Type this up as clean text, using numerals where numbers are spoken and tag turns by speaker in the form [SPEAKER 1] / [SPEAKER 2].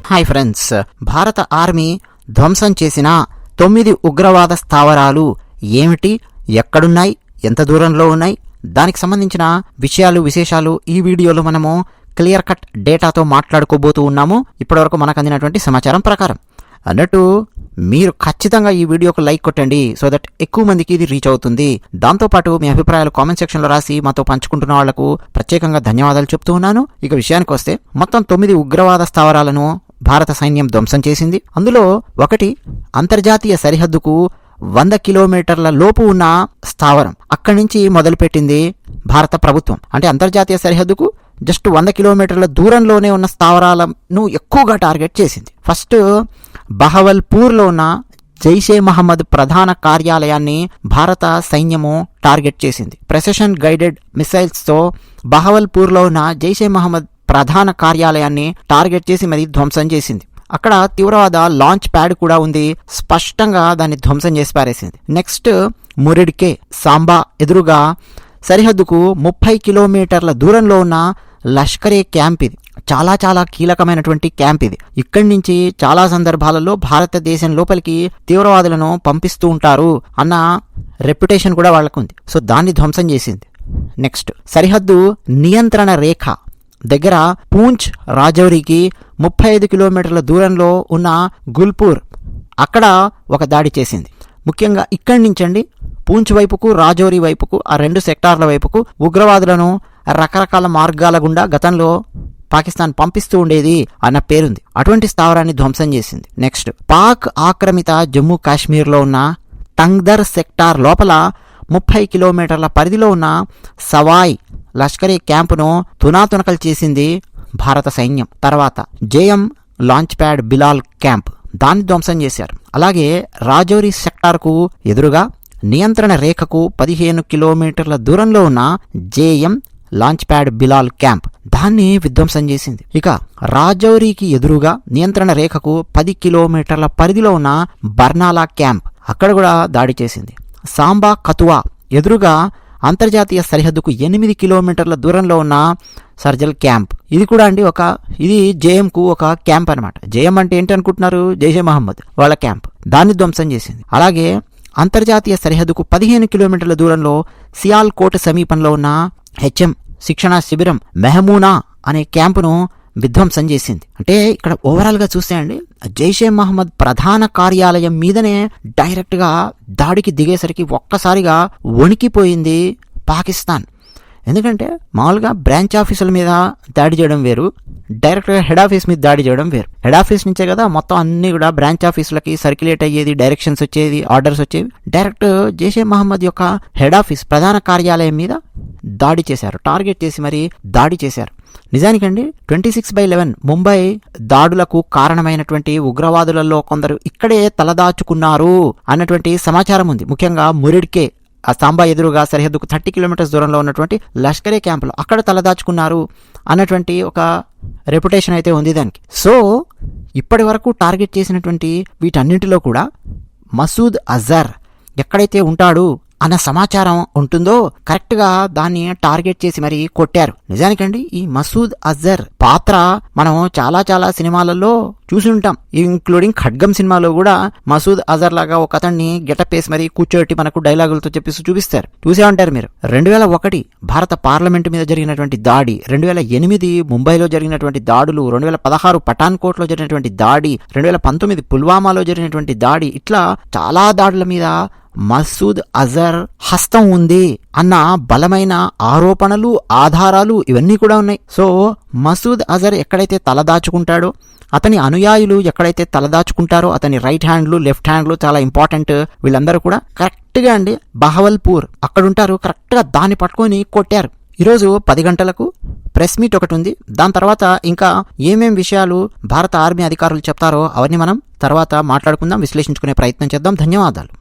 [SPEAKER 1] Hi friends, భారత army ధ్వంసం చేసిన 9 ఉగ్రవాద స్థావరాలు ఏమిటి, ఎక్కడున్నాయి, ఎంత దూరంలో ఉన్నాయి, దానికి సంబంధించిన విశేషాలు ఈ వీడియోలో మనము క్లియర్ కట్ డేటాతో మాట్లాడుకోబోతూ ఉన్నాము. ఇప్పటివరకు మనకు అందినటువంటి సమాచారం ప్రకారం అన్నట్టు మీరు ఖచ్చితంగా ఈ వీడియోకు లైక్ కొట్టండి, సో దట్ ఎక్కువ మందికి ఇది రీచ్ అవుతుంది. దాంతోపాటు మీ అభిప్రాయాలు కామెంట్ సెక్షన్లో రాసి మాతో పంచుకుంటున్న వాళ్లకు ప్రత్యేకంగా ధన్యవాదాలు చెప్తూ ఉన్నాను. ఇక విషయానికి వస్తే మొత్తం 9 ఉగ్రవాద స్థావరాలను భారత సైన్యం ధ్వంసం చేసింది. అందులో ఒకటి అంతర్జాతీయ సరిహద్దుకు 100 కిలోమీటర్ల లోపు ఉన్న స్థావరం. అక్కడి నుంచి మొదలుపెట్టింది భారత ప్రభుత్వం. అంటే అంతర్జాతీయ సరిహద్దుకు జస్ట్ 100 కిలోమీటర్ల దూరంలోనే ఉన్న స్థావరాలను ఎక్కువగా టార్గెట్ చేసింది. ఫస్ట్ బహవల్పూర్లో ఉన్న జైషే మహమ్మద్ ప్రధాన కార్యాలయాన్ని భారత సైన్యము టార్గెట్ చేసింది. ప్రెసిషన్ గైడెడ్ మిసైల్స్తో బహవల్పూర్లో ఉన్న జైషే మహమ్మద్ ప్రధాన కార్యాలయాన్ని టార్గెట్ చేసి మరి ధ్వంసం చేసింది. అక్కడ తీవ్రవాద లాంచ్ ప్యాడ్ కూడా ఉంది, స్పష్టంగా దాన్ని ధ్వంసం చేసి పారేసింది. నెక్స్ట్ మురిడ్కే సాంబా ఎదురుగా సరిహద్దుకు 30 కిలోమీటర్ల దూరంలో ఉన్న లష్కరే క్యాంప్. ఇది చాలా కీలకమైనటువంటి క్యాంప్. ఇది ఇక్కడి నుంచి చాలా సందర్భాలలో భారతదేశం లోపలికి తీవ్రవాదులను పంపిస్తూ ఉంటారు అన్న రెప్యుటేషన్ కూడా వాళ్ళకుంది. సో దాన్ని ధ్వంసం చేసింది. నెక్స్ట్ సరిహద్దు నియంత్రణ రేఖ దగ్గర పూంచ్ రాజౌరికి 35 కిలోమీటర్ల దూరంలో ఉన్న గుల్పూర్, అక్కడ ఒక దాడి చేసింది. ముఖ్యంగా ఇక్కడి నుంచండి పూంచ్ వైపుకు, రాజౌరి వైపుకు, ఆ 2 సెక్టార్ల వైపుకు ఉగ్రవాదులను రకరకాల మార్గాల గుండా గతంలో పాకిస్తాన్ పంపిస్తూ ఉండేది అన్న పేరుంది. అటువంటి స్థావరాన్ని ధ్వంసం చేసింది. నెక్స్ట్ పాక్ ఆక్రమిత జమ్మూ కాశ్మీర్లో ఉన్న తంగ్దర్ సెక్టార్ లోపల 30 కిలోమీటర్ల పరిధిలో ఉన్న సవాయ్ లష్కరే క్యాంపును తునాతునకలు చేసింది భారత సైన్యం. తర్వాత JM launch pad Bilal camp, దాన్ని ధ్వంసం చేశారు. అలాగే రాజౌరి సెక్టార్కు ఎదురుగా నియంత్రణ రేఖకు 15 కిలోమీటర్ల దూరంలో ఉన్న JM launch pad Bilal camp, దాన్ని విధ్వంసం చేసింది. ఇక రాజౌరికి ఎదురుగా నియంత్రణ రేఖకు 10 కిలోమీటర్ల పరిధిలో ఉన్న బర్నాలా క్యాంప్, అక్కడ కూడా దాడి చేసింది. సాంబా కతువా ఎదురుగా అంతర్జాతీయ సరిహద్దుకు 8 కిలోమీటర్ల దూరంలో ఉన్న సర్జల్ క్యాంప్, ఇది కూడా అండి ఇది జేఎంకు ఒక క్యాంప్ అనమాట. జేఎం అంటే ఏంటి అనుకుంటున్నారు? జైషే మహమ్మద్ వాళ్ళ క్యాంప్, దాన్ని ధ్వంసం చేసింది. అలాగే అంతర్జాతీయ సరిహద్దుకు 15 కిలోమీటర్ల దూరంలో సియాల్ కోట సమీపంలో ఉన్న హెచ్ఎం శిక్షణా శిబిరం మెహమూనా అనే క్యాంపును విధ్వంసం చేసింది. అంటే ఇక్కడ ఓవరాల్గా చూస్తే అండి జైషే మహమ్మద్ ప్రధాన కార్యాలయం మీదనే డైరెక్ట్గా దాడికి దిగేసరికి ఒక్కసారిగా వణికిపోయింది పాకిస్తాన్. ఎందుకంటే మామూలుగా బ్రాంచ్ ఆఫీసుల మీద దాడి చేయడం వేరు, డైరెక్ట్గా హెడ్ ఆఫీస్ మీద దాడి చేయడం వేరు. హెడ్ ఆఫీస్ నుంచే కదా మొత్తం అన్ని కూడా బ్రాంచ్ ఆఫీసులకి సర్క్యులేట్ అయ్యేది, డైరెక్షన్స్ వచ్చేది, ఆర్డర్స్ వచ్చేవి. డైరెక్ట్ జైషే మహమ్మద్ యొక్క హెడ్ ఆఫీస్ ప్రధాన కార్యాలయం మీద దాడి చేశారు, టార్గెట్ చేసి మరి దాడి చేశారు. నిజానికండి 26/11 ముంబై దాడులకు కారణమైనటువంటి ఉగ్రవాదులలో కొందరు ఇక్కడే తలదాచుకున్నారు అన్నటువంటి సమాచారం ఉంది. ముఖ్యంగా మురిడ్కే ఆ సాంబా ఎదురుగా సరిహద్దుకు 30 కిలోమీటర్స్ దూరంలో ఉన్నటువంటి లష్కరే క్యాంపులో అక్కడ తలదాచుకున్నారు అన్నటువంటి ఒక రెప్యుటేషన్ అయితే ఉంది దానికి. సో ఇప్పటి వరకు టార్గెట్ చేసినటువంటి వీటన్నింటిలో కూడా మసూద్ అజర్ ఎక్కడైతే ఉంటాడు అన్న సమాచారం ఉంటుందో కరెక్ట్గా దాన్ని టార్గెట్ చేసి మరి కొట్టారు. నిజానికండి ఈ మసూద్ అజర్ పాత్ర మనం చాలా సినిమాలలో చూసి ఉంటాం, ఇంక్లూడింగ్ ఖడ్గం సినిమాలో కూడా మసూద్ అజర్ లాగా ఒక అతన్ని గెటప్ వేసి మరి కూర్చోబెట్టి మనకు డైలాగులతో చెప్పేసి చూపిస్తారు. చూసే ఉంటారు మీరు. 2001 భారత పార్లమెంటు మీద జరిగినటువంటి దాడి, 2008 ముంబైలో జరిగినటువంటి దాడులు, 2016 పఠాన్కోట్లో జరిగినటువంటి దాడి, 2019 పుల్వామాలో జరిగినటువంటి దాడి, ఇట్లా చాలా దాడుల మీద మసూద్ అజర్ హస్తం ఉంది అన్న బలమైన ఆరోపణలు, ఆధారాలు ఇవన్నీ కూడా ఉన్నాయి. సో మసూద్ అజర్ ఎక్కడైతే తలదాచుకుంటాడో, అతని అనుయాయులు ఎక్కడైతే తలదాచుకుంటారో, అతని రైట్ హ్యాండ్లు, లెఫ్ట్ హ్యాండ్లు చాలా ఇంపార్టెంట్. వీళ్ళందరూ కూడా కరెక్ట్గా అండి బహవల్పూర్ అక్కడుంటారు, కరెక్ట్గా దాన్ని పట్టుకొని కొట్టారు. ఈరోజు 10 గంటలకు ప్రెస్ మీట్ ఒకటి ఉంది. దాని తర్వాత ఇంకా ఏమేం విషయాలు భారత ఆర్మీ అధికారులు చెప్తారో అవన్నీ మనం తర్వాత మాట్లాడుకుందాం, విశ్లేషించుకునే ప్రయత్నం చేద్దాం. ధన్యవాదాలు.